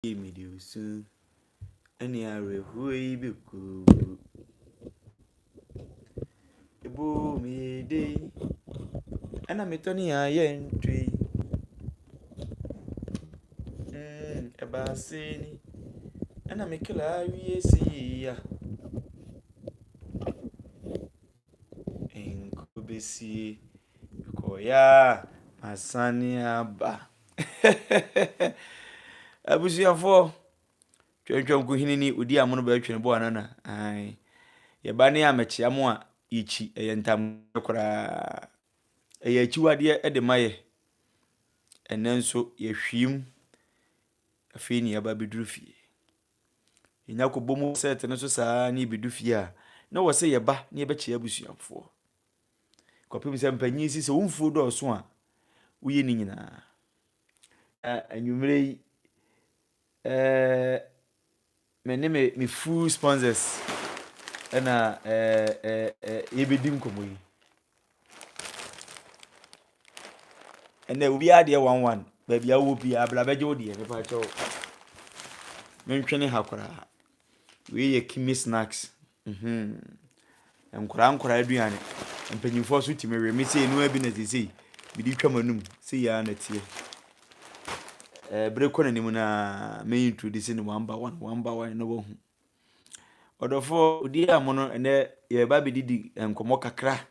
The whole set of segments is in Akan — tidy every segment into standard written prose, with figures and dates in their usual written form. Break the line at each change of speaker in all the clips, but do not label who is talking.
Mediusu any hui biku Ibu me day and I'm a Tony iron tree. A bassini and I'm a killer. See ya in Kubisi Koya, my sonny Abba. Abusiafo twentwem ko hinini odi amono ba twene bo anana ai ye ba ne amechia mo a ichi eyentam kora eye chiwade e de maye enenso ye hwim afi ni aba beduru fie enya ko bomu set ne so saa ni bedu fie a na wo se ye ba ne ye be chia abusiafo ko pem se mpanyi si se wumfu do so a uye ni nyina anwumre me full sponsors ena yebedim komo yi ena obi ade 11 ba bia wo bi abla beje wo de me pa cho mentwene hakora we ye kimi snacks nkora aduane mpanyimfo so timi we me sei no abi na sei bi di twamanum sei ya na tie breko na nimu na me introduce ni one by one no wo hu odofo odi amono ene ye ba bi didi enkomo kakra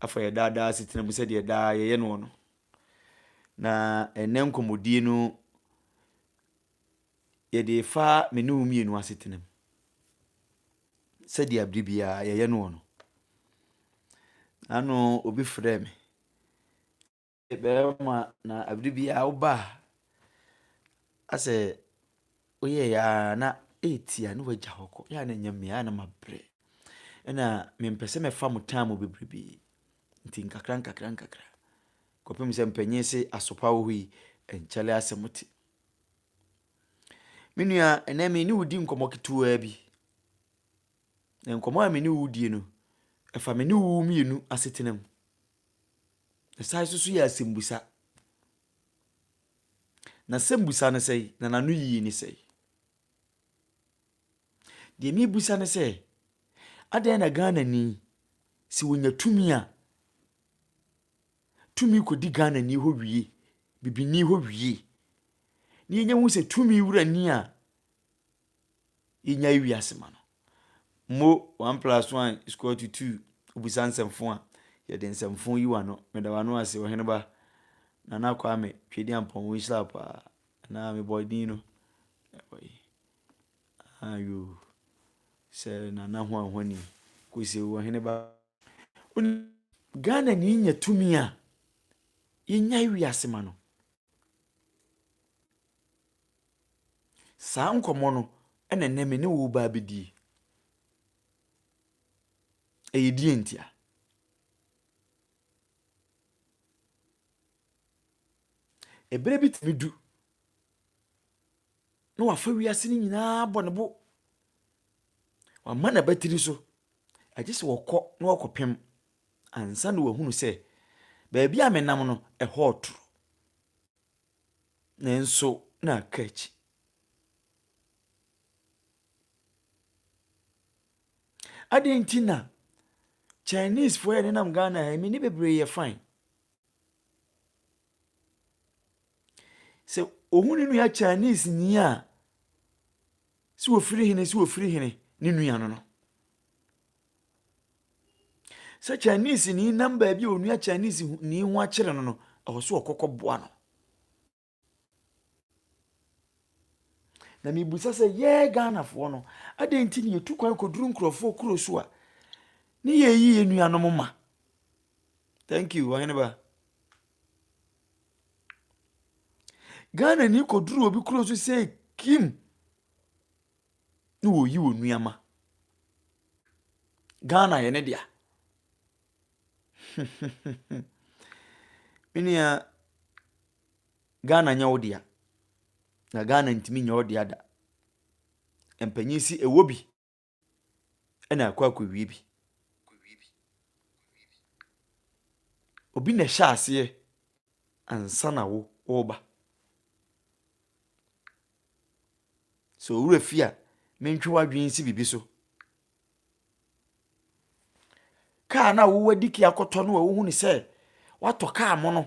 afa ye dada sitina mu se de da ye no na ene nkomodi no ye de fa me no mienu asetina se de abribia ye no ano obi frɛ me ebe ma na abribia oba ase oye ya na etia no wagya hoko ya na nyame ya na mabre ena mempese me fa mutamu bebribi nti nkakra kopem se mpanyin se asopa wo yi enchale asemuti menua ena me ni wudi nkomo ketua bi na nkomo a me ni wudi no efa me ni wu mienu asetenam esai susu ya asembusa na sembusa ne sei na nanu yi ni sei de mi busa ne sei adan na Ghana ni si wonya tumi ko di Ghana ni ho wie bibini ho wie ni nya hu se tumi wura ni a inya wi asema no mo 1+1 = 2 obusa nsemfo a ye de nsemfo yi wa no medawa no ase wo heneba na na kwa me twedi ampon wi slapa na me boy no ayo se na na ho ahoni ko se wo heneba Ghana ni nya tumi a inya wi asema no sa nkomo no ene neme ne wo ba bedi eyedi entia ebere bitimidu no wafa wiase ni nyina bonebo wa mana batiri so agese wokọ na wakọpem ansa na wahunu se baabi a menam no hot na enso na kachi adentina Chinese for any nam Ghana I mean ni bebre ye fine se ohunu nu ya Chinese ni a si wo firi hene ni nua no se Chinese ni number bi onu ya Chinese ni hu a kire no so okokọ boa no na mi busa se ye Ghana fo no adentini ye tukwan koduru nkrofo kuro so a ni ye yi enua no mma thank you waheneba Ghana ni koduru obi kuro so say kim ni wo yi onua ma Ghana ye ne dia minia Ghana nya odia na Ghana ntimi nya odia da empanyisi ewobi ena akwakowie bi obi na hyaase ansa na wo oba so wura fia mentwe wadwen si bibi so car na wo wadi ki akoto no wo hu ni se wato car mo no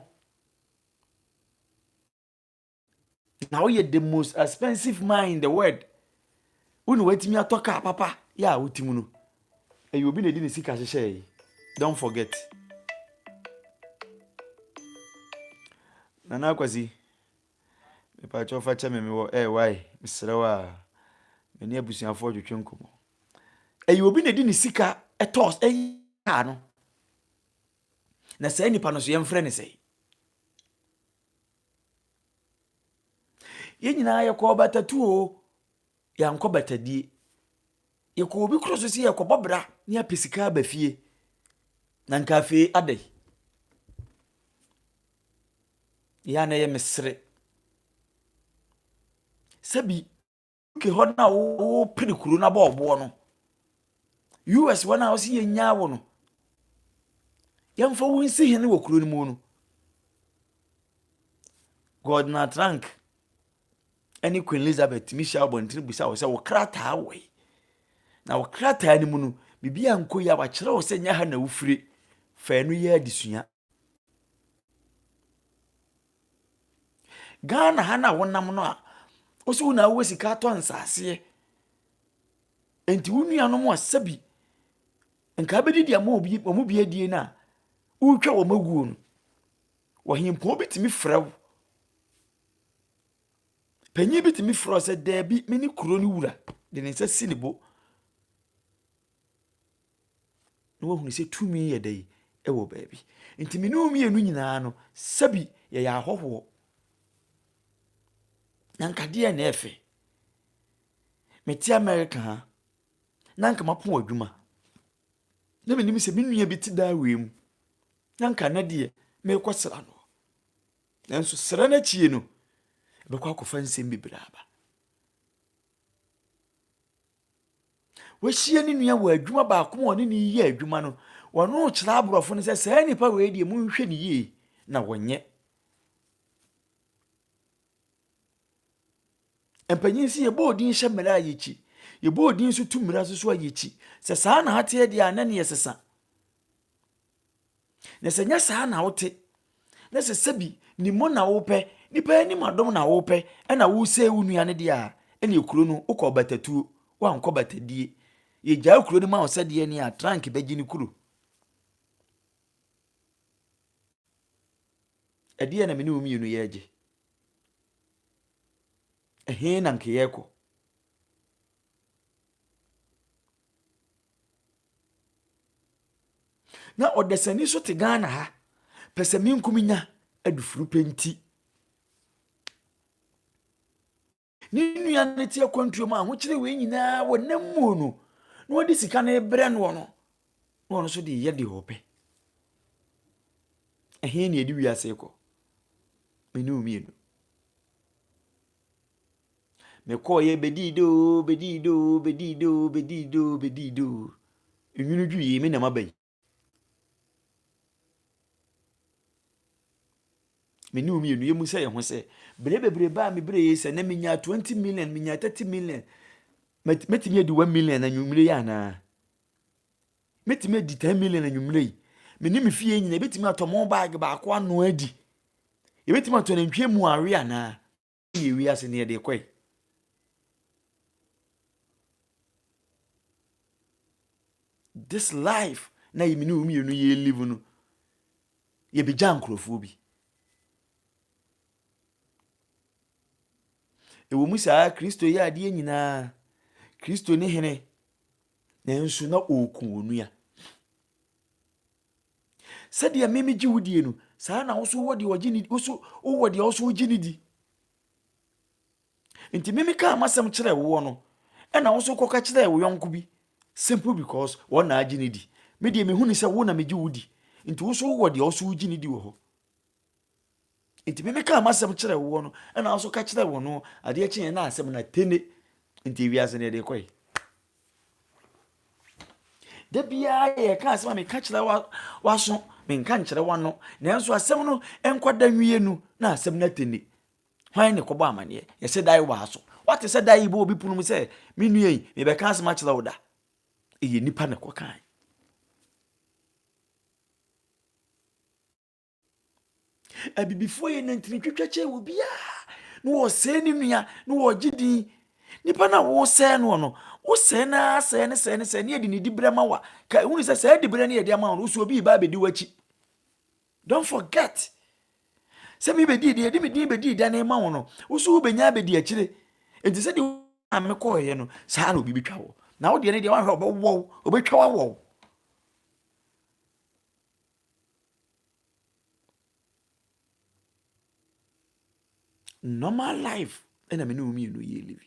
na wo ye the most expensive man in the world unu watimi ato car papa ya wotimu no e obi na di ni sika hyehyɛ don't forget Nana Kwasi me pa cho fa che me wo why misrewa me ne abusuafo dwetwe nkomo e obi na di ni sika etos car no na say nipa no so yemfrɛ ne sɛ ye nyina ye ko batatu o ya nko batadie ye ko obi kro so si ye ko bobra ne apesika ba fie na nka fe adai ya na ye mesre sabi ke ho na wo pini kuro na ba obo no US wana wo si ye nya wo no yemfa wo nsi hene wo kuro ni mu no God na trunk any Queen Elizabeth Michelle Bontin bisa wo se wo krata we na wo krata ni mu no bibia nko ya wa kire wo se nya ha na wo fire fa no ye adisua Ghana ha na wonam no a wo se wo na wo sika to nsase enti wo nua no mo asabi nka bedi dia mo bi adie na wo twa wo maguo no wo himpo bitimi frɛw panyi bitimi frɛw se da bi meni kuro ni wura de ne nsa sinibo no wo hunu se tumi ye dai e wo baabi enti meni umi enu nyina no sabi ye ya hoho nanka de na efe meti America ha nanka mapo adwuma na menim se menua bi ti da wem nanka na de me kwasra no nanso sra na chie no be kwa kofa nsem bibraba we hie ni nua wa adwuma ba ko woni ni yi adwuma no wono kyera abrofo no se saa nipa we die mu nhwe ni yi na wonye empanyin si ye bodin hye mera yichi ye bodin so tu mera so ayichi se saa na hate de anane ye sesa na se nya saa na wote na se sabi ni mo na wo pe nipa ni madom na wo pe na wo se wo nua ne de a ene ekuro no ukọ batatu wa nkọ batadie ye gya ekuro ni ma wo se de ni a trunk begi ni kuro ade na me ni wo mienu ye age ehe na nke yeko na odesani so te Ghana ha pese mi nkuminya adufuru penti ni nua ne tie kwantuo ma ho kire we nyina wonam mu no na odi sika na ebre no no so de ye de hope ehe na edi wiase ko meni omienu me ko ye bedido enwunu dwie me na mabai meni omienu ye musa ye ho se bebre ba me bre se na menya 20 million menya 30 million metimi edi 1 million na nwumre ya na metimi edi 10 million na nwumre meni me fie nyina betimi atomo bag ba ko ano adi ye betimi atona ntwe mu awe ana ye wi ase ne de kwai this life na yimini omienu ye live no ye beja nkrofo bi ewo musa Kristo ye ade nyina Kristo ne hene na nsu na oku onua sede meme gi wudie no saa na woso wodi ogini woso wodi woso ogini di enti meme ka amasem kire wo no e na woso koka kire wo yonko bi simple because wo na agini di me die me huni se wo na me gi wudi enti woso wodi woso ogini di wo ho enti meme ka amasem kire wo no e na woso ka kire wo no ade akyen na asem na tene enti wiase ne de koi da bia ye ka asem me ka kire waso me nka nkire wano nanso asem no enkwada nwie nu na asem na tene hwan ne kobo amane ye se dai wa so what is said that you will be put say, Minuye, maybe I can't much louder. Ye nipa na kwa kan. Abi before ye nantini twetwache wo bia. No wo se ni nua, no wo gidi. Nipa na wo se no no. Wo se na se ne ye di ni dibre ma wa. Ka hu ni se dibre ne ye di ama no so obi ba be di wachi. Don't forget. Se mi be di de mi di be di da na ma wo no. Wo so wo benya be di akire. Enti se di amekọ ye no, sa na obi betwa wo. Na wo de ne de wan hwe obwo, obetwa wo. Normal life ena me no mi no ye live.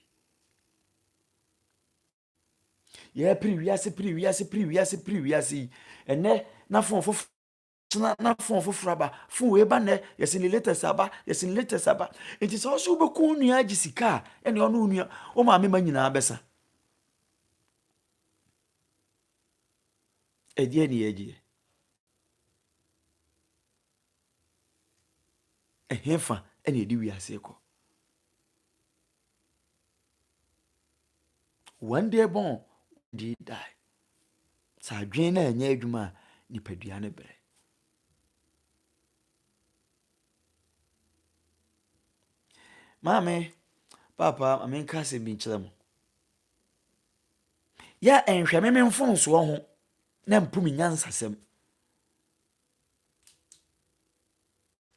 Ye priwiase ene na fon fof na fon fofraba fon we ba ne yesin latest aba enti so so be ku nua agisika ene ono nua o ma me ma nyina besa edie ne yegie ehefa ene edi wiase ko one day born did die sa adwen na anya adwuma ni padua ne bere mame papa amenka se bi nkyerem ya enhwe me mfonso ho na mpumi nyansasem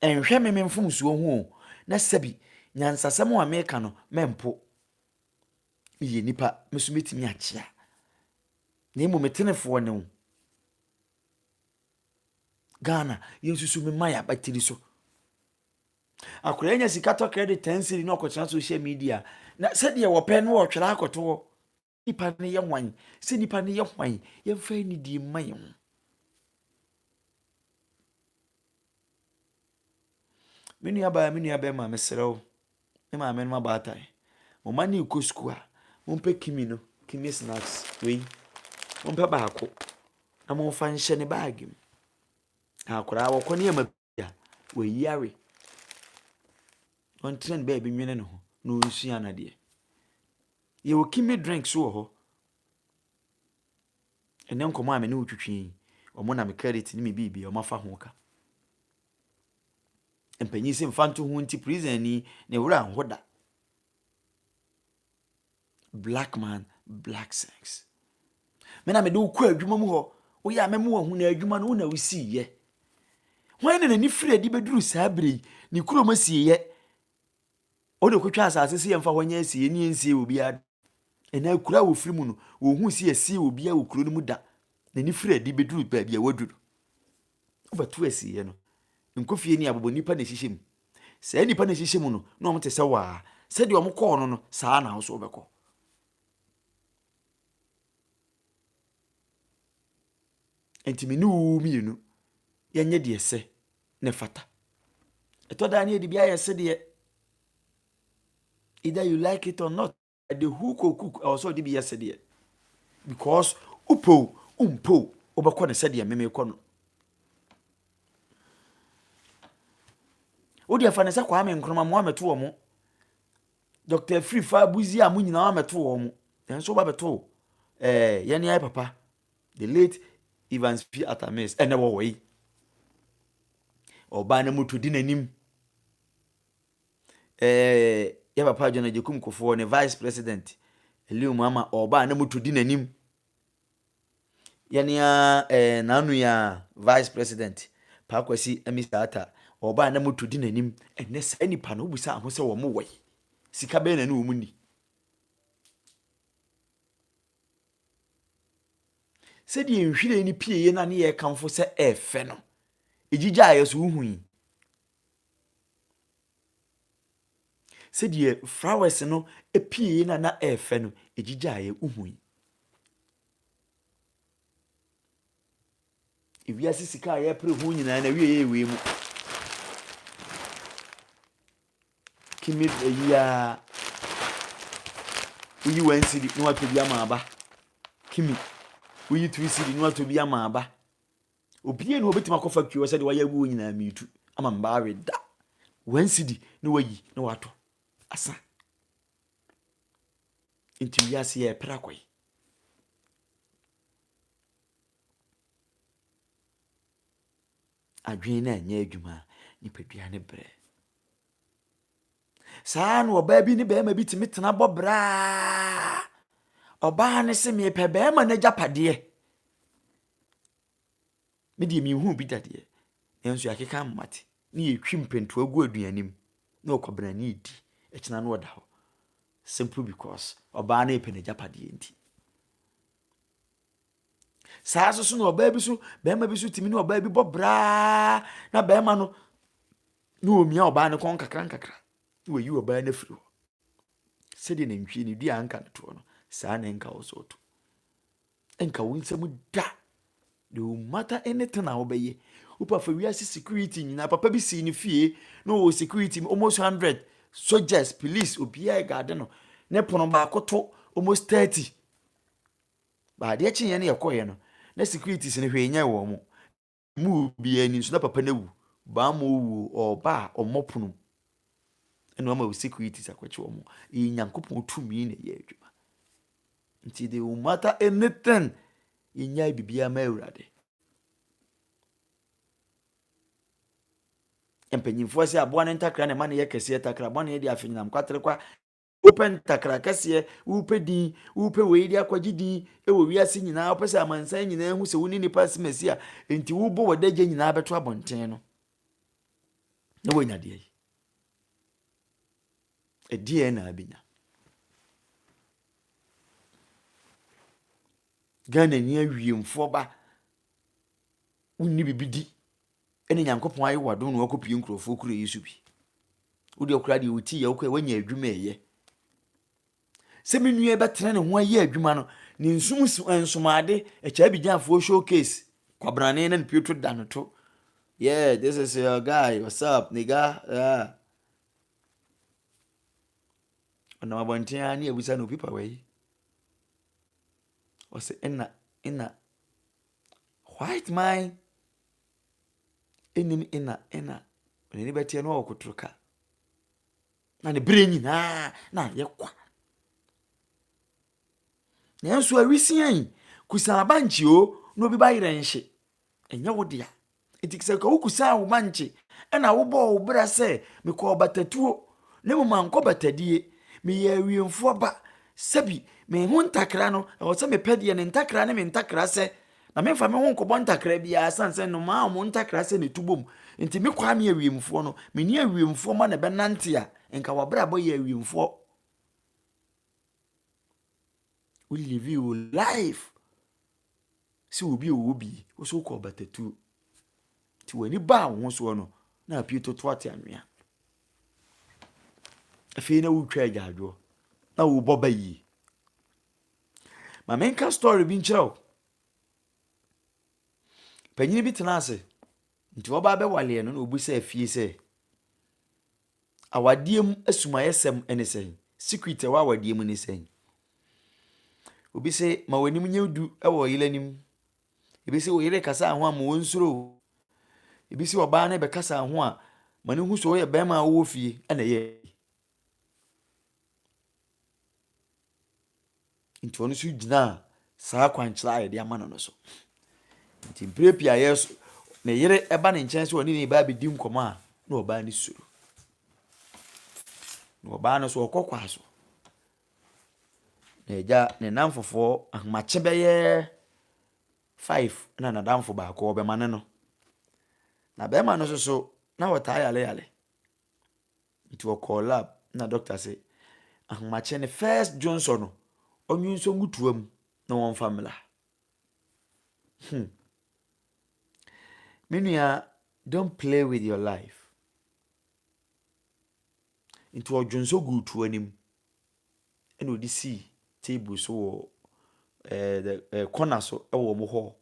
enhwe me mfonso ho na sabi nyansasem wa meka no mempo ye nipa mesumetimi achia na emu metenefo ne wo Ghana yensusu me maya batiri so akora enya sikato credit 10 cedi no akotra social media na said ye wo pen wo twera akoto nipa ne ye hwan se nipa ne ye hwan ye fa ni di mayen menu aba ma mesrew e ma men ma batai mo mani ukosku a mo mpe kimi no kimi snacks we mo mpe baako na mo fa nhye ne bag mu akora wo kone ma bia we yare on trend ba bi nwene no no nsua na de ye wo kimi drinks wo ho ene nkomo a me ne utwitwi omo na me credit ni me bibia o mafa ho ka empanyi se mfanto ho nti prison ni ne wura hoda black man black sex mena me do kwa adwuma mu ho wo ya me mu hu na adwuma no na wisi ye hwan ne ni free di beduru sabre ni kuroma siye o de kwatwa asase se yemfa honya siye ni ensie obi a ena kura wo firi mu no wo hu siye sie obi a wo kuro no mu da na ni free di beduru ba bia waduru obatu asiye no nkofie ni abobo nipa na hihye se nipa na hihye mu no na omte se wa se de omkọ no no saa na so obekọ enti nu mienu yenye de se ne fata eto da na edi bia ye se de either you like it or not the who cook also de bia se de because umpo obekọ ne se de meme kọ no Odi afanese kwa ame nkroma mo ameto wo mo Dr. Free fa buzi a mo nyina ameto wo mo enso ba beto yene ai papa the late Evans P Atamis ene wo yi oba na mutu di nanim ya papa John Ajekum Kofo ne vice president Eliu mama oba na mutu di nanim yene ya nanu ya vice president Pakwasi Emisata oba na mutu di nanim enne sa nipa no busa ho se wo mo wai sika be na ne wo muni se di nhwire ni pie na ne ye kanfo se efe no ejija ayeso huhui se di flowers no epie na efe no ejija aye huhui ewi asisika aye pre hu nyina na wie ye we mu kimi ya uyi wansidi no atobi amaba kimi uyi tuisidi no atobi amaba obie no obetima kofa kwi se de waya wu nyina mitu ama mba we da wansidi no wayi no wato asa Inti wiase ye pra kwai. Adwen na nya adwuma nipadua ne bre. Saa no oba bi ne bema bi timi tena bobra. Oba ne se me pe bema na japade. Me di mi hu bi dade. Enso yakeka mmate. Ne yetwi mpentu agu aduanim. Na okobra ne di. Ekina no oda ho. Simply because oba na epe na japade enti. Saa so no oba bi so bema bi so timi ne oba bi bobra na bema no no omia oba ne kon kakra kakra. We yi oba na firi ho. Sede na ntwi ne dua anka to no. Saa na enka wo so to. Enka wo nsam da. No matter anything I obey. Upa for we security na papa bi si ni fie no security almost 100 soldiers police obia garden no ne pono ba akoto almost 30 ba de chi ye ne yekoye no na security se ne hwenya wo mu bi ani so na papa na wu ba mo wu oba omopono eno ma security sakwachi wo mo nyankopon tumi ne ye adwuma nti de no matter anything inya bibia ma awurade. Empanyimfo se aboa ne ntakra ne ma ne yekese takra bo ne de afinyam kwatere kwa open takra kese upe din upe we di akwagidi e wo wiase nyina opese amansan nyina hu se woni nipa simasi a enti wo bo wadaje nyina beto abonten no na wonya de yi e die na abinya Ghana ni awiemfo ba wonni bibidi ene nyankopon ayi wado no akopie nkrofo kuro Yesu bi wo de okura de wuti ya okwa wanya adwuma eye se menue betre ne ho ayi adwuma no ne nsumade e cha bijanfo showcase kwabrane na Pietro danoto. Yeah, this is your guy, what's up nigga. Ona mabonten ani abusa no pipa we o se ina white man enim ina oni betie no okotroka na ne bre nyina na yekwa na enso awisian kusa banchi o no bi bayire nhye enye wo dia etikse ka ukusa wo banchi na wo bo wo bra se me ko batatuo ne mo manko batadie me ye awiemfo ba sabi me hu ntakra no e wo se me pedie ne ntakra ne me ntakra se na me fa me hu nkobo ntakra bia sanse no ma mo ntakra se ne tubom nti me kwa me awiemfo no me ni awiemfo ma ne benante a enka wo bra bo ye awiemfo. We live your life. Si obi o so ko batatu ti wani ba wo so no na apie toto ate anwea afi na wo twa agado na wo boba yi ma menka story bi nchero panyin bi tena ase nti oba be wale no na obu se afie se awadiem asumayesem ene sen secret wa awadiem ni sen obi se ma wanim nyedu ewo yilanim ebi se wo yire kasa ho am wo nsuro ebi se oba na be kasa ho a mane hu so ye bema wo fie ana ye nti onu su gina saa kwankyela ye de amano no so nti prepia yes ne yire eba ne nchen se oni ne ba be di nkomo a na oba ni suru no oba no so okokwa so na eja ne namfofo ahmache beye 5 na nadamfo ba ko be mane no na be ma no so na wota yale nti o call lab na doctor say ahmache ne first Johnson no onyu so ngutuam na won famila Minia, don't play with your life. Into a Johnson good to him. And we see table so the corner so a womo.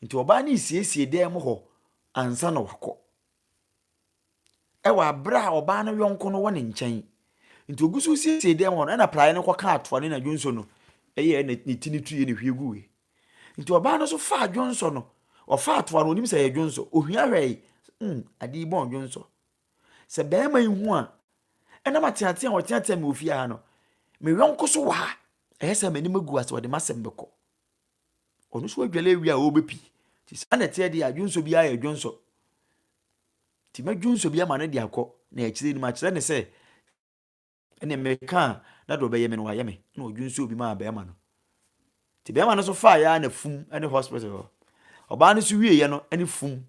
Into a banny see there mo and son of wako. Ewa bra or banner young corner one in chain. Into Gusu see there one and apply no cart for in a Johnson. A year and a tiny tree in a few. Into a banner so far Johnson. Or fat one onim say Johnson o hia adi bon Johnson se be man hu a ena matiate a otiate me ofia no me yonko so wa ehesa manim agu ase wode masem beko onu so adwale wi a obepi ti sana tie dia adwonso bi aye adwonso ti madwonso bi ama ne dia akọ na akire ni ma kire ne se ene meka na do beye me no waye me na odwonso bi ma be ma no ti be ma no so fa ya na fum ene hospital oba no so wie ye no ene fum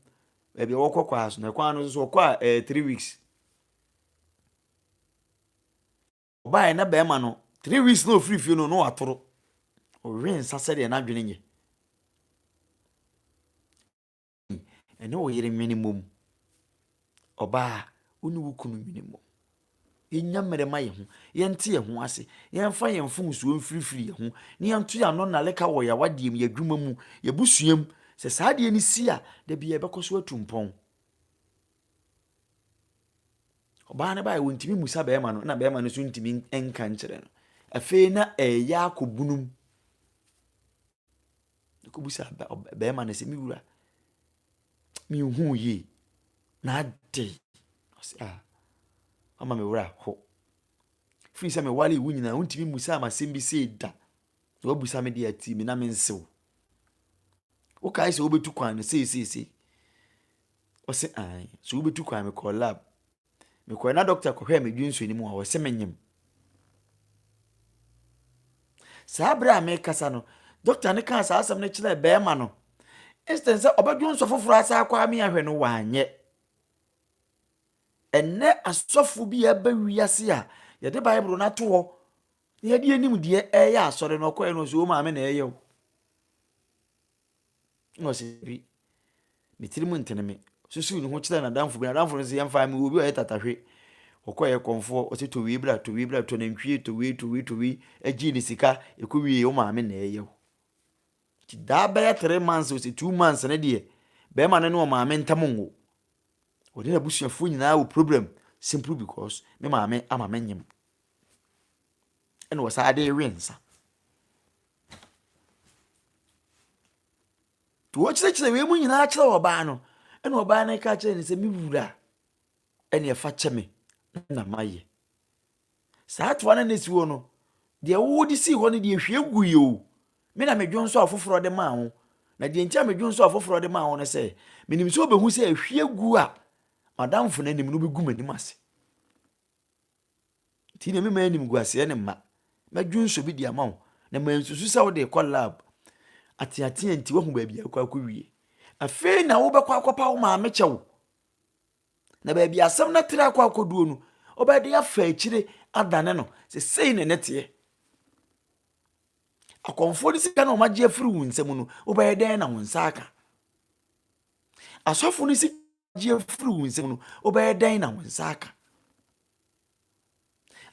e bi wokọ so na kwa no so kwa 3 weeks oba na be ma no 3 weeks no free fie no atoro o wen sase de na dwene nye ene o yere nwene mom oba uni wukunu nwene mom yenya mere ma ye ho yente ye ho ase yemfa ye mfonsuo mfirifiri ye ho ne yanto ya no na leka wo ya wadiem ye dwuma mu ye busuam se saade ni si a da bia bekoso atumpon oba ne ba ye wontimi musa be ma no na be ma no so ntimi enka nkere no afi na eya akobunum ko busa be ma no se mi wura mi hu yi na de ama me wura ho free se me wale wu nyina wontimi musa ma sembi se da wo busa me de ati me na me nsew wo kai se wo betu kwan no se o se ai so wo betu kwan me call lab me ko na doctor ko hwe me dwunso ni mu a wo se menyem sabra me kasa no doctor ne kan sa asem ne kire be ma no instance obadwunso foforo asa akwa me ahwe no wanye enne asofo bi aba wiase a ye de bible na to ye de anim de eya asore no koye no so o ma me na eyew no se bi mitirimu nteneme susu ni ho kire na danfo bi na danfo no se yemfa me obi o yetatahwe okoye konfo o se to wi bra to na ntwie to wi agi ni sika ekowie o ma me na eyew ti da ba ya 3 months o se 2 months na de be ma no ma me ntamongo odi na busuafo nyina wo problem simply because me maame ama menyem ene wo sa de rensa to wo kire we mu nyina kire oba no ene oba na ka kire ni se mi wura ene e fa cheme na maye sa to na nesi wo no de wo di si ho ne de hwe gu yo me na medwonso afoforo de ma ho na de ntia medwonso afoforo de ma ho ne se menim se obehu se hwe gu a madam fo nanim no begum anim ase ti ne me manim guase ne ma madwunso bi di amawo na mansusu se wo de call lab ati anti wo hu ba bia akwa wie afi na wo bekwa akopa wo ma mechewo na ba bia asem na tira akwa akoduo no obade ya fa akire adane no se sei ne nete akonfo ni sika na o magye afiri wo nsam no obaye den na wo nsaka asofo ni sika je free winsem no obaye dan na wonsaka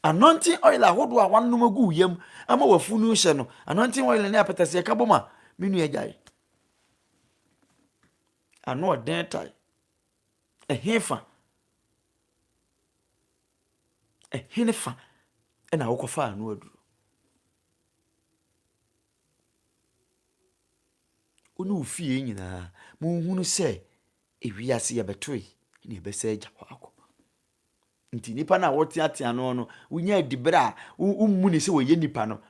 anointing oil ahodo a wannom agu yam ama wafunu hye no anointing oil ne apetase ka boma menu agyae ano den tai ehefa ehenefa na wokofa anu aduru onu ufie nyina munhunu se ewiase ya betoi ne ebese agya kwako nti nipa na wote atia no no unya adibra ummu ne se woye nipa no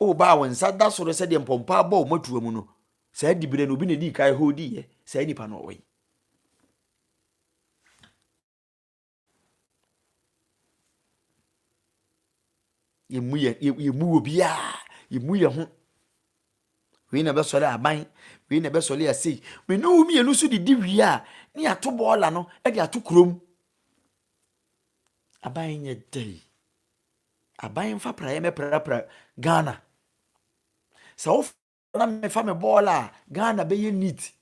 o ba wonsa da soro se de mpompa ba o matuwa mu no sa adibra no obi ne di kai hodi ye sa nipa no woyi yemu obi a yemu ye ho we na be sole aban we na be sole asei we no mi enu so di wi a ni ato bola no e di ato krom aban nye dei aban fa pra ye me pra Ghana sa wo na me fa me bola Ghana be ye neat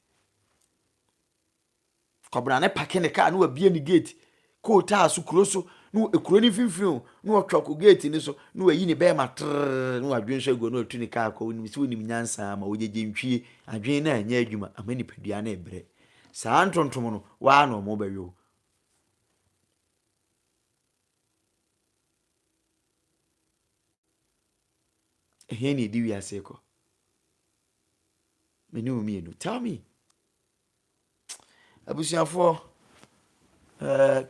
kobra ne pake ne car no wa bie ni gate ko ta so kroso no ekuro ni finfin no twako gate ni so no yi ni be ma trrr no adwenso ego no tu ni car ko ni so ni nyansa ma ojeje ntwie adwen na anya adwuma amani padua na ebre saa ntontom no wa no mo bayo ni di wi aseko menu mi enu tell me abusiafo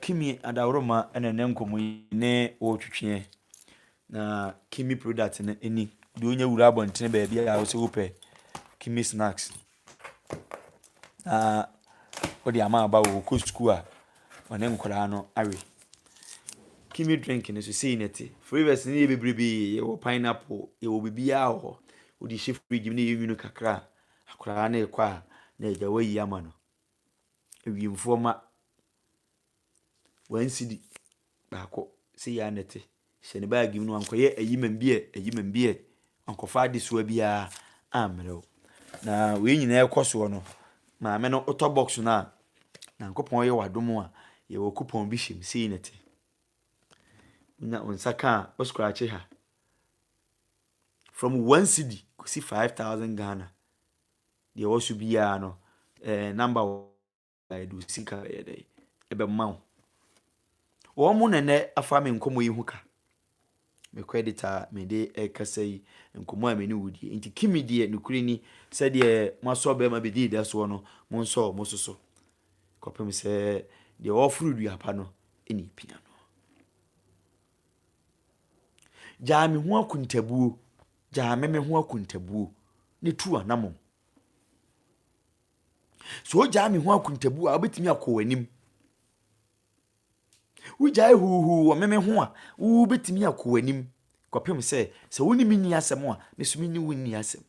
kimi adawroma ene nenkomo ne o twetwe na Kimi product na eni de onya wura abonten ba bia ya wo se wopɛ Kimi snacks odi ama ba wo ko school a one nkora no awe Kimi drink ne so sei neti flavors ne bebrebe wo pineapple ye wo bibia ho odi she fridge ne yenu kakra akora na ekwa na eja wayi ama no ewimfo ma 1 cedi baako sei ya neti she ne bag mu no ankoye ayimambie ankofa ade so bia amrew na we nyina ekoso no ma me no auto box na nkopon ye wadom a ye wo coupon bi him sei neti na onsaka o scratch ha from 1 cedi go see 5,000 Ghana de wo so bia no number I do sika ye dey ebe mawo wo mu nene afa me nkomo yi huka me creditor me de ekasai nkomo a me ni wudi nti Kimi de nukuri ni se de maso be ma be di da so no monso mososo kopem se de ofuru du apa no eni pia no jami ho akuntabuo jami me ho akuntabuo ne tu anamo so jami ho akuntabuo a obetimi akowanim wujai hu wo meme ho a wo betimi akowanim kopem se woni mini asem a mesumi ni woni asem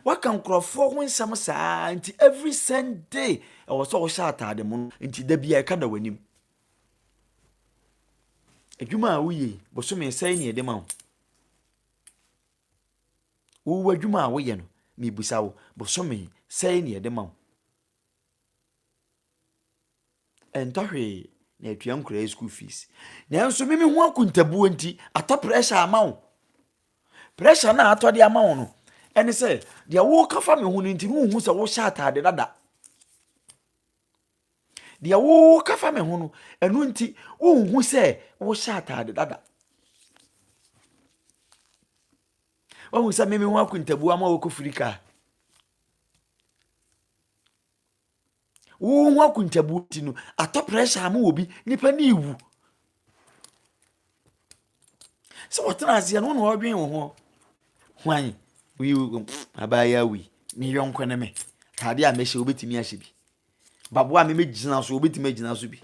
waka nkrofo ho nsam saa nti every Sunday e wo so wo sha atade mo nti da bia e ka da wanim adwuma a woye bosome sai ne de ma wo wadwuma a woye no mi busa wo bosome sai ne de ma entahwe na etuam kura school fees na nso mimi ho akuntabuo nti ato pressure ama wo pressure na ato de ama wo no ene se de wo kafa me hu nti hu se wo sha atade dada de wo kafa me hu no enu nti hu se wo sha atade dada wo se mimi ho akuntabuo ama wo kofrika wo ho akuntabuo ti no ato pressure ama obi nipa na iwu so wotana asia no no odwen wo ho hwan wi abaya wi mi yonko ne me tade a mehye obetimi ahye bi babo a me megina so obetimi agina so bi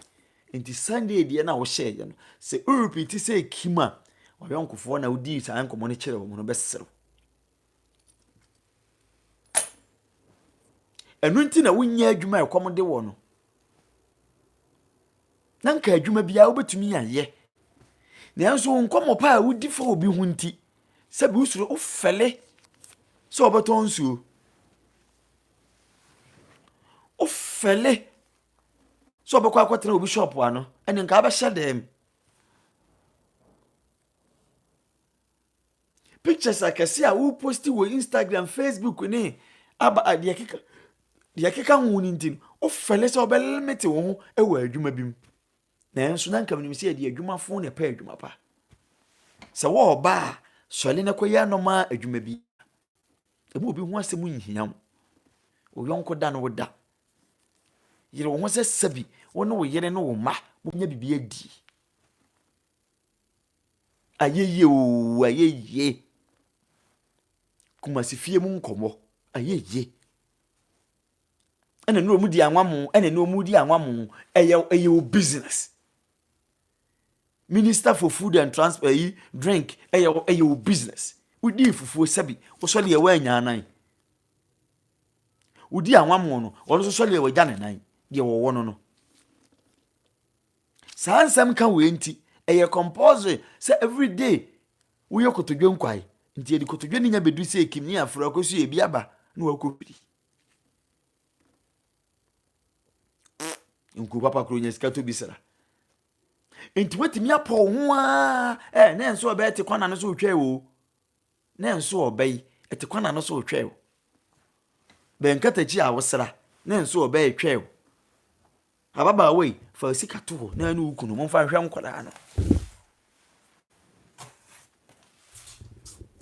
nti Sunday die na wo hye ye no se Europe ti se kima wo yonkofo na odi sa nkomo ne kire wo no besere enu nti na wonya adwuma ekom de wo no nanka adwuma bia obetumi aye na nso nkomo pa a wodi fa obi hu nti se bi usuro ofele so obeton nsuo ofele so obekwa akwatena obi shop ano ene nka abehye dem pictures akese a wo posti wo Instagram Facebook ni aba de keka hu ni ntin ofele so obelemete wo ho ewa adwuma bim na nso nanka mnim se de adwuma fo ne pa adwuma pa se wo ba sole na koya no ma adwuma bi ebo obi hu asem nhiam o yonko da no woda yire wo ho se sabi wo no wo yire no wo ma wo nya bibia di ayeye o ayeye kuma sifie mu nkomo ayeye ene no mu di anwamu ene no mu di anwamu eye business Minister for Food and Transport drink eye business udi fufuo sabi wo sole ye wa nya anan udi anwamu no wo so sole ye wa gya nanan de wo wo no sansam ka we nti eye compulsory say every day wo ye kotodwe nkwai nti edi kotodwe ni nya bedu se ekimni afro akosu ye biaba na wa kopiri nku papa kro nya sika to bisara enti watimi apo ho a na enso obe ete kwana no so otwa o na enso obe ete kwana no so otwa o be nkatachi a wosra na enso obe etwa o ababa we fa sika to ho na anu ukunu mo fa hwe nkwada no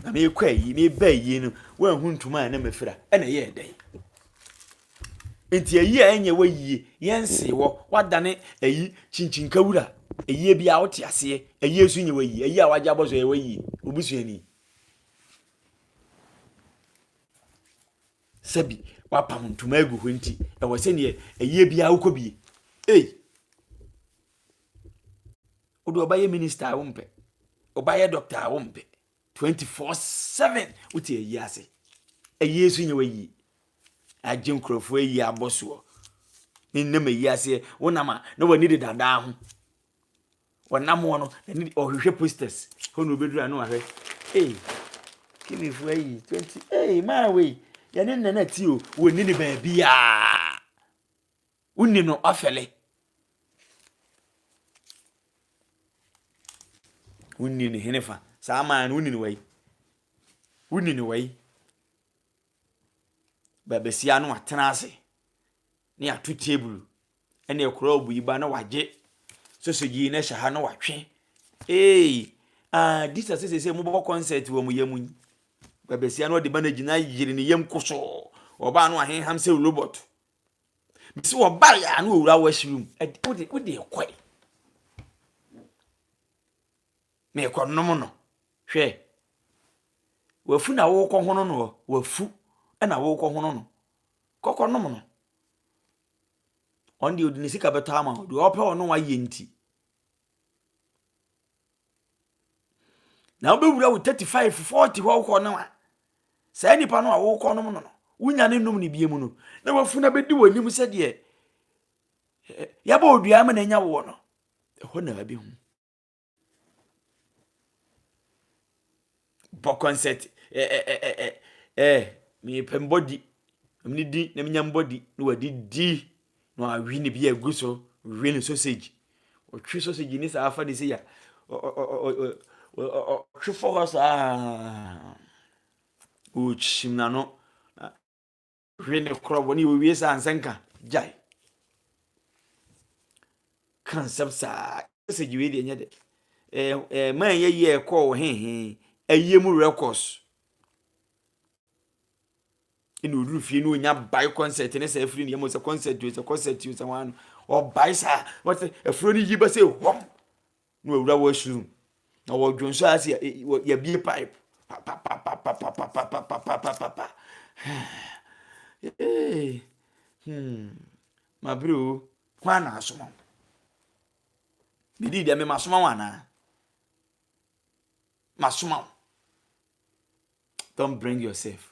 na me kwa yi me ba yi no wa hu ntuma na mafira na ye den enti ayi a enye wa yi yense wo wadane ayi chinchinkawura Eye bia wo te ase, eye su nye wayi, eye a waje aboso ye wayi, obusuani. Sabi wapam ntuma egu ho nti, e wo se ne eye bia wo kobie. Odo obaye minister wo mpe. Obaye doctor wo mpe. 24/7 uti eye ase. Eye su nye wayi. Agye nkrofo eye aboso. Ni nem eye ase, wonama na wani de dada ho. Wonam wo no, ni ohwehwe posters. Hono obedura no ahwe. Kimi fu ayi 20. Ma we. Ya ne nana ti o, woni ni ba bia. Wonni no afele. Wonni ni henefa. Sa man wonni ni wai. Wonni ni wai. Ba besia no atena ase. Ni atu table. Ene ekura obuyiba na waje. Sosoji na shaha na watwe. This is say mo concert wo mu yamu. Ba besia no de manage na yiri ni yam koso. Oba no ahenham se robot. Misi wo ba ya no owura washroom. Wo de ekoi. Me ekonom no. Hwe. Wafu na wo kɔ hono no, wafu na wo kɔ hono no. Kokonom no. On the odinisi beta ama, do ope ono wa yenti. Na obewura wo 35 40 wo kɔ no a. Sa nipa no a wo kɔ no no. Wunya ne num ne biemu no. Na wafu na bedi wanim se de ya ba odua ma na nya wo no. Ho na abi hu. Bo concert me pembody. Mni di na mnya mbody no wadi di. No awi ne bia egu so wi ne sausage o twi sausage ni sa afa de se ya o twi fo sa o chimna no wi ne krobo ni wi sa ansenka jai concept sa sausage wi de nya de man ye ko he ayemu records inu rufie no nya buy concert ne say free ne mo say concert you say one or buy sa what afro ni yiba say hom no awura washroom na wo dwonso ase ya bie pipe ma bro kwa na asoma bidi de me masoma wana masoma don't bring yourself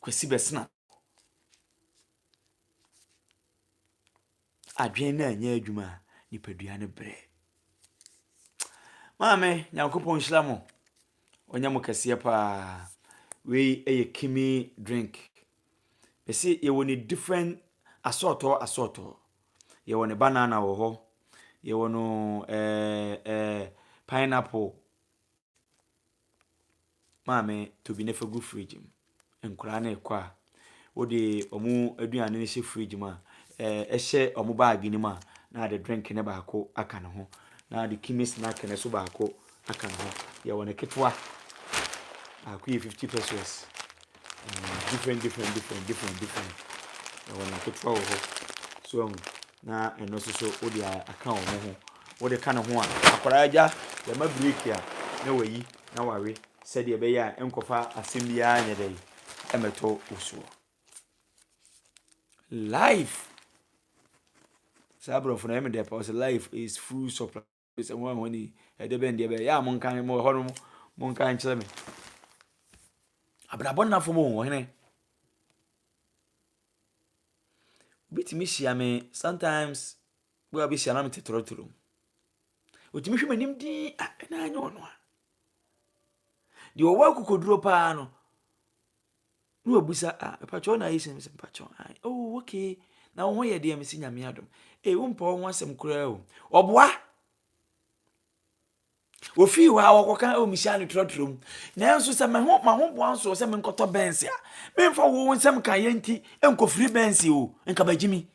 kwesi besna adwen na anya adwuma nipadua ne bre mame nyankopon hyiram onyam kase pa we eye kimi drink besi ye woni different assorto ye woni banana wo ho ye wono pineapple mame to bi ne fagu fridge nkura na ekwa wo de omu aduane ne hye fridge ma ehye omu bag ni ma na de drink ne baako aka ne ho na de kimi snack ne so baako aka ne ho ye woni ketwa akwa 50 pesos different ye woni ketwa wo ho so na eno so wo de aka wo de ka ne ho a akwara agya ye ma break ya na wayi na wawe said ye be ya enkofa asembia anya dai emeto usuo life sabro for em dey pause life is full surprise and one when e dey bend dey ya mon kan mo ho no mon kan kire me abrabon na fo mo ho hene bitimi hia me sometimes we abi hia na me tetrotro otimi hwe manim di na anya ono a di owa kokoduro pa no no abusa pacho na yise me pacho oh okay na wo ye de me si nyame adom wo mpo wo asem kura o oboa wo fi wa wo kokan o misia no trotrom na enso se me ho ma ho boa nso se me nkoto bensi a me mfa wo nsem kan ye nti enko free bensi o enka bagimi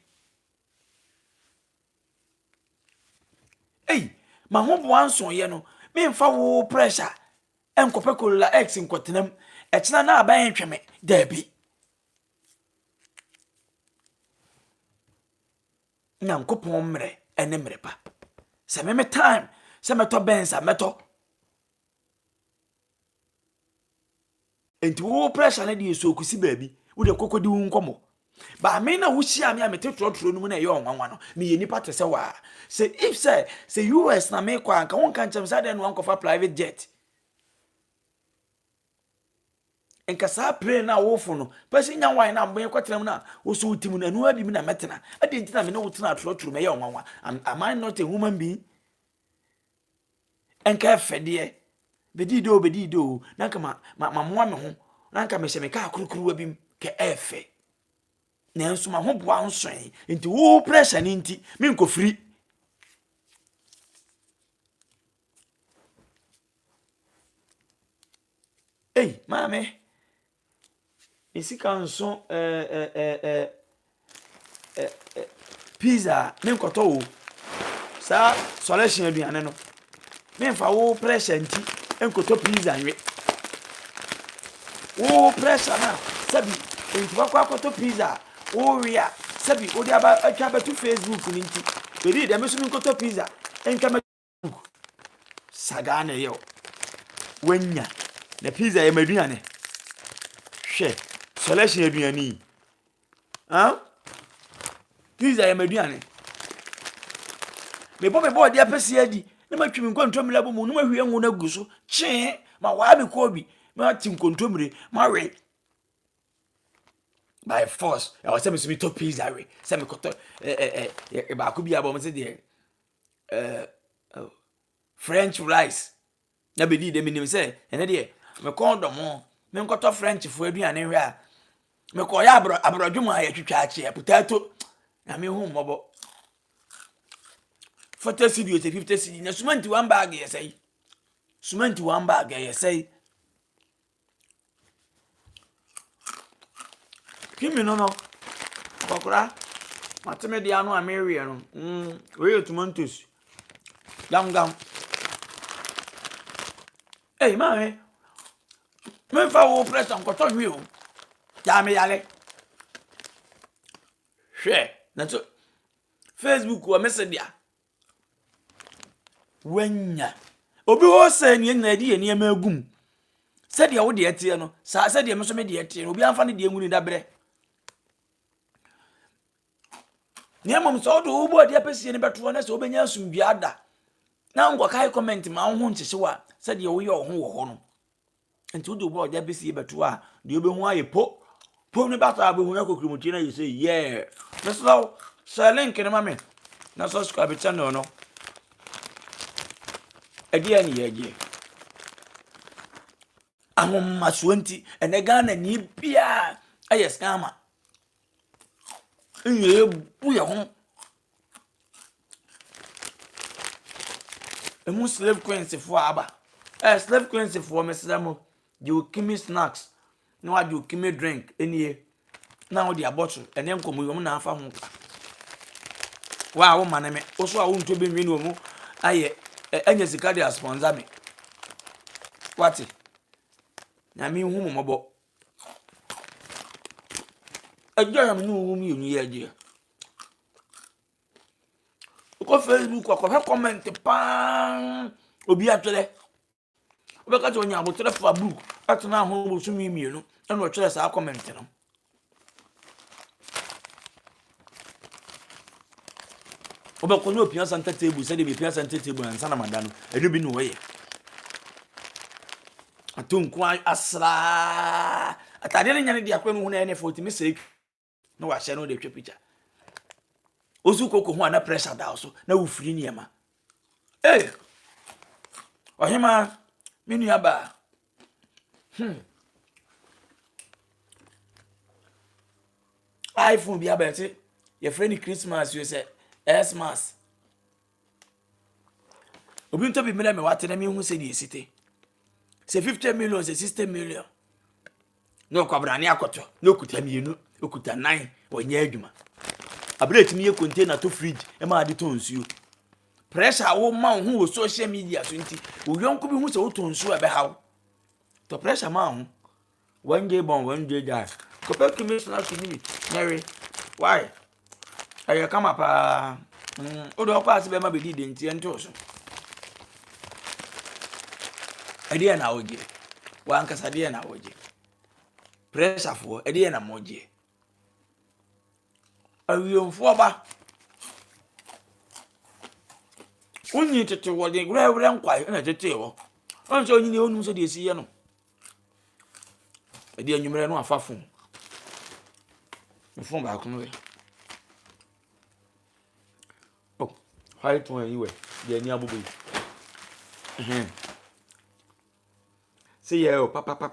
ma ho boa nso ye no me mfa wo pressure enko pekola x nkotenam echina na aban tweme dabi nyankopon mre ene mre pa se me time se meto bensa meto enti wo pressure na de so kusi baabi wo de kokodi wo nkomo ba me na wo hia me a mete trotro no mu na ye onwanwa no me ye nipa tese wa se if say US na me kwa anka won kan chem say den wan kofa private jet enka sa plane na wo fo no pese nya wan na mbo kwetram na wo so utim na no abi mi na metena ade ntina me na wo tena trotro me ye onwanwa am I not a human being enka fede bedi do na nka ma moa me ho na nka me hye me ka kurukuru abim ke efe nanso ma ho boa nsoe nti wo pressure ni nti me nko free mame isika nso pizza me nkoto wo sa solution aduane no me fa wo pressure nti enkoto pizza nwe wo pressure na sabi nti kwa akoto pizza wo wia sabi odi aba atwa ba to Facebook ni nti eri de me so nkoto pizza enka me saga na yo wanya na pizza ye maduane hwe selection aduane pizza ye maduane me bo de apese adi na matwimi nkontomre abomu no mahwie nwo na gu so che ma wa be ko bi ma ti nkontomre ma we by force I was saying to pizza we say me koto ba ko bi abom se de French rice na be di de minim say ene de me kondomo me nkoto French fo aduane hwe a me ko ya abrodwum a ya twitwa ache potato na me hu mbobo 40 cedi 50 cedi na sumanti one bag ye say sumanti one bag ye say kimi no kokora mateme dia no amewie no we tomatoes gam mame me fa wo press nkoto hwe o ya me yale hwe na to Facebook o message dia wanya obi ho se ni nyina di ye ma agum se dia wo de etie no sa se dia me so me de etie no obi anfa ne de nguni da bre ni mom so do wo bo de apese ni beto na se obenya asum biada na ngo kai comment ma ho nchese wa se dia wo ye ho wo ho no enti wo do bo de apese beto a de obi ho aye po ni bata abu hu yakokrumuti na you say yeah so link ni mame na subscribe channel no edia ni yeje amomma suanti ene Ghana ni bia ayes kama nye buye ho emu slave queens fo aba slave queens fo mesamo you kimi snacks no wa you kimi drink enie na wo dia bottle ene nkomo yom na afa ho wa wo maneme wo so a wo ntobe nwi no mu aye enya sika dia sponsor me wati na mi hu momobo ejo yam nu hu mi enu ye je ko Facebook ko comment pan obi atwele obi ka to nya abotre Facebook atuna ho bo so mi mienu ena o twele sa comment no obi ko no opia santa table se de be opia santa table ansa na madano enu bi no wo ye atunku asra atade ne nyane dia kwenu hu na ene 40 me say no wa hye no de twa picture ozu koko hu ana pressure da so na wo firi niema ohima menu aba iPhone bi abete ye friend Christmas you say Xmas obi nto bi mele me wate na me hu se di esite se 50 million se 60 million no kwabrane akoto no kuta mienu okuta 9 onye adwuma abret mi ye container to fridge e ma ade to nsuo pressure wo ma hu wo social media so nti wo yonko bi hu se wo to nsuo e be hawo to pressure ma hu one day bon one day die ko pe kimi na so ni Mary why Aye kama pa. Odo kwa ase be ma be di de nti ento so. Ade na oje. Wa ankasa de na oje. Pressure fo ade na moje. Awionfo ba. Onyi tete wo de wure nkwai na tete wo. Onso onyi ne onum so de esiye no. Ade anwumre no afafo. Mfon ba ko no. Oh, height one anyway. De ni abobo. Say yeah, papa.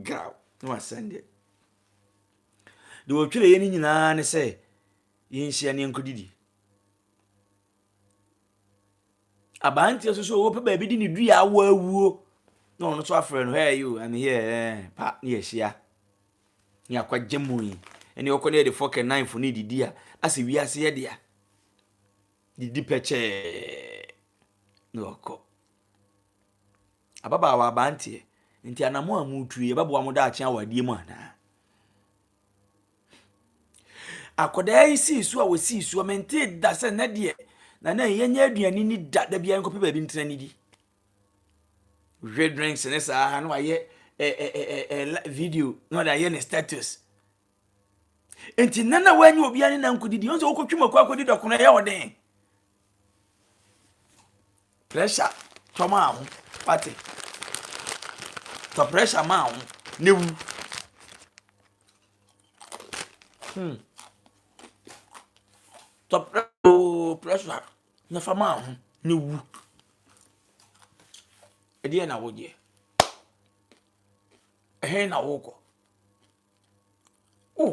Grow. No send it. The wo twere ye ni nyina ne say yinhia ne enkodidi. Abanti so wo pe ba bi di ni dua awo awuo. No no so afre no hey you I'm here pa ne yehia. Ni akwagemu yi. Eni okone de fork and knife ni didi a ase wi ase ye dia. Didi peche. No ko. Ababa wa abanti nti anamo amutu ye babo amoda ache awadie mu ana. Akoda yi si su a wo si su mente da se na de na yenya aduani ni da bia nkope ba bi ntena ni di. Red drinks ne sa no aye video no da ye ne status. Enti nana wanyi obi ani na nkudidi onzo okotwuma kwa akodi dokono ye oden. Pressure toma ahu pati. To pressure ma ahu ne wu. To pressure na fama ahu ne wu. Edi na woje. Na woko.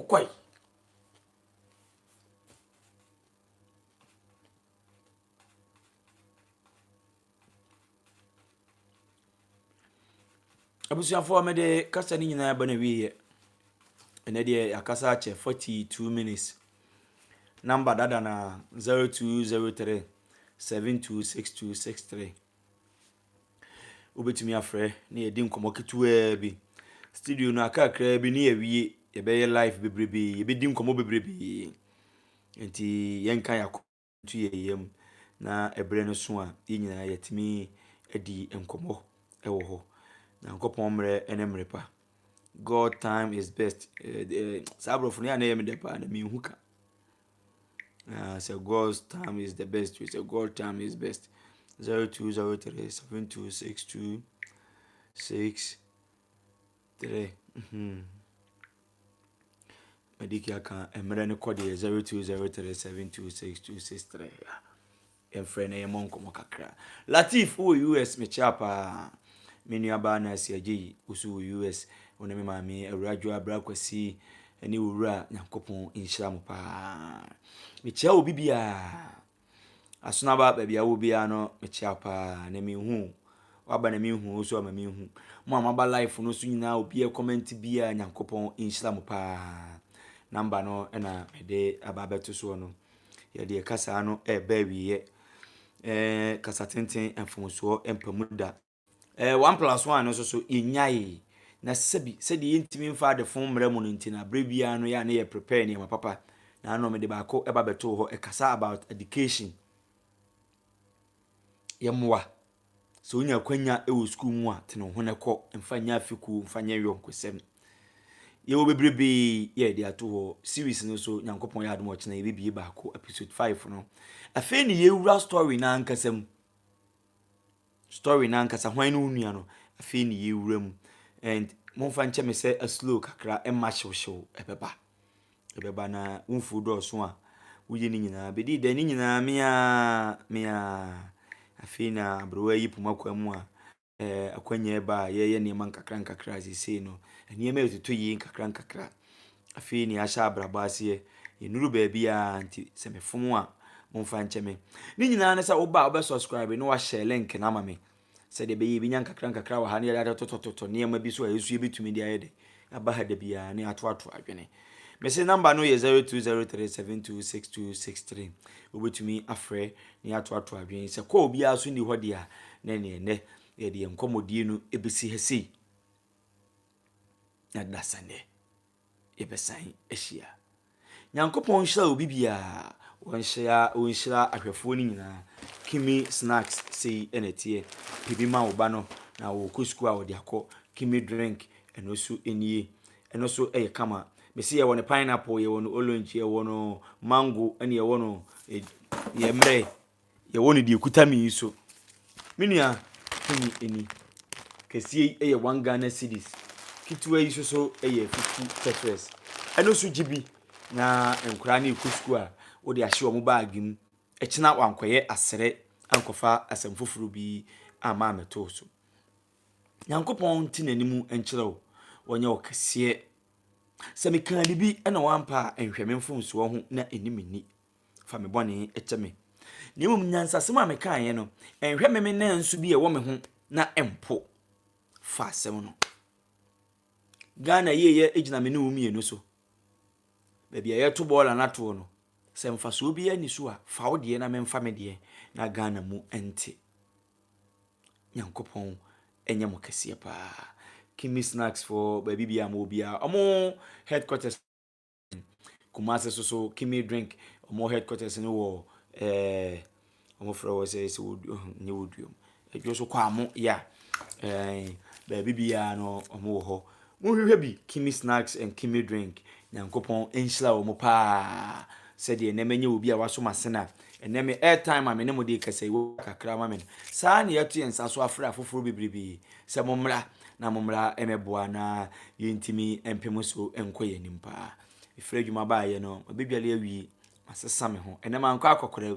Kwai. Abusuafo me de kasa ni nyina ba na wiye. Ene de akasa che 42 minutes. Number dada na 0203 726263. Obetumi afre na yedi nkomo ketua bi. Studio no akakra bi ni awie ye be live bebrebe ye be di nkomo bebrebe. Enti yenka yakotu ye yem na ebre no so a yenyina yetimi edi nkomo ewo ho. Na nkopon mre enemre pa. God time is best. Sabrofo no ya na yem de pa na mi huka. So God's time is the best. We say God time is best. 0203 726263. Mediki aka emre ne kode 0203 726263. Emfre na yemon komo kakra. Latif wo US me chapa. Menu aba na siaji usu US onemi mami awradwo abrakwasi eni wura Nyankopon inhyira mo pa. Mechia obi bia asona ba bia wo bia no mechia pa na mi hu waba na mi hu so ma mi hu mo amaba life no so nyina obi e comment bia Nyankopon inhyira mo pa. Number no na de ababeto so no ye de kasa no ba wiye kasa tenten enfomuso empamuda 1+1 no so inyai na sebi se de yentimi mfa de fon mra mu no ntina brebia no ya na ye prepare ne ma papa na no me de ba ko eba beto ho kasa about education yemwa so nya kwanya wo school mu a tene ho ne ko mfa nya afiku mfa nya yonkosem ye wo bebrebe ye de ato ho series no so Nyankopon ya adom ochena ye bibie ba ko episode 5 no afi ni ye wura story na ankasam story na ankasa hwan no nua no afi ni ye wura mu and monfa nche me say a slow kakra emma hwehwew ebeba na unfu do so a wuye ni nyina bedi da ni nyina mea afina browa yi puma kwamu a akwanya ba ye ne man kakra sisi no eni eme otutu yi kakra afini asha abrabase ye nuru ba bia anti se mefumu a monfa nche me ni nyina na sa oba subscribe no wa share link na mame se de be yi bi nyan kakra wa ha ne ya tototo ne ma bi so ayesu ye bitumi dia ye de aba ha de bia ne ato adwene. Mese number no ye 0203726263. Obetumi afre ni ato adwen se ko obi aso ni hodi a na ne ye de enkomodie no ebesi hesi na dasane yɛbɛsan ahyia. Nyankopɔn hyira obi bia onhyira ahwɛfoɔ no nyinaa. Kimi snacks sei ɛna bibi ma wo ba no na wo kosku a wo de akɔ. Kimi drink ɛno so enie. Ɛno so ɛyɛ kama. Besi yɛwɔ no pineapple, yɛwɔ no orange, yɛwɔ no mango, ɛne yɛwɔ no yɛmmerɛ, yɛwɔ no deɛ kuta mi so. Minua Kimi eni. Kɛsie ɛyɛ 1 Ghana cedis. Kituwa yi so ɛyɛ 50 pesos. Ɛno so gibi na nkura ne kosku a wo de ahye wo bag mu. Ɛkyena wankɔyɛ asere ankɔfa asɛm foforo bi ama ameto so. Nyankopɔn ti n'animu enkyerɛ wo. Wɔnyɛ wo kɛsie. Sɛ meka bibi ɛna wampa nhwɛ me mfonso ho na enimini. Fa me bɔne ɛkyɛ me. Nemu nyansasɛm a meka ayɛ no, enhwɛ me na nso bi ɛwɔ me ho na empo. Fa asɛm no. Ghana yeye ejina me ne wo mienu so. Baby ayeto ball anato no. Sɛ mfaso bi ani so a fa wo de na memfa me de na Ghana mu ente. Nyankopɔn enye mo kɛsie pa. Kimi snacks for baby bia mo bia. Omo headquarters Kumase so Kimi drink. Omo headquarters no wo omo fro say nye woduom. Edwo so kwa mo ya. Baby bia no omo ho. Mo hwehwe bi Kimi snacks and Kimi drink. Nyankopɔn enhyira wo mo pa. Said ye nemenye obi a waso masena. Eneme airtime amene mo de kasa wo kakra ma me. Saa ne yeto yensa so afra afoforo bebrebe. Se momra na momra emeboa na yentimi empem so enkoye nimpa. Ifre dwuma ba ye no obebiale awie masesa me ho. Enema anko akokora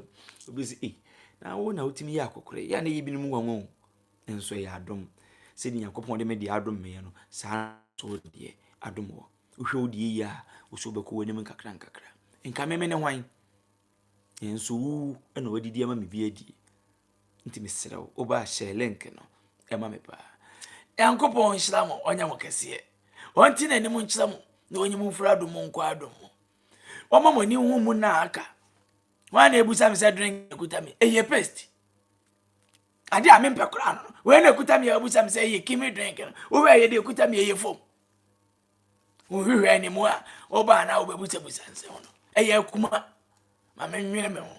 obi si na wo na utimi ya akokora ya na yibinum wanwo. Enso ya adom. Se ni Nyankopɔn de me de adom me no saa so de adom wo. Uhwe odi ya wo so beko wanim kakra kakra. Nka meme ne hwan enso wu na wadidi ama me bi adi nti mesrew oba share link no ema me pa Nyankopɔn hyira mo onya mo kɛse onti na anim nkyira mo na onyi mo mfura adom nko adom wama mo ni hu mu na aka wan na ebusa me se drink ekuta me eye paste ade a me mpekora no we na ekuta me ebusa me se eye Kimi drink no wo we ye de ekuta me eye fom wo hwehwe ani mo a oba na wo bebusa busa nse no eye kuma ma menwene me ho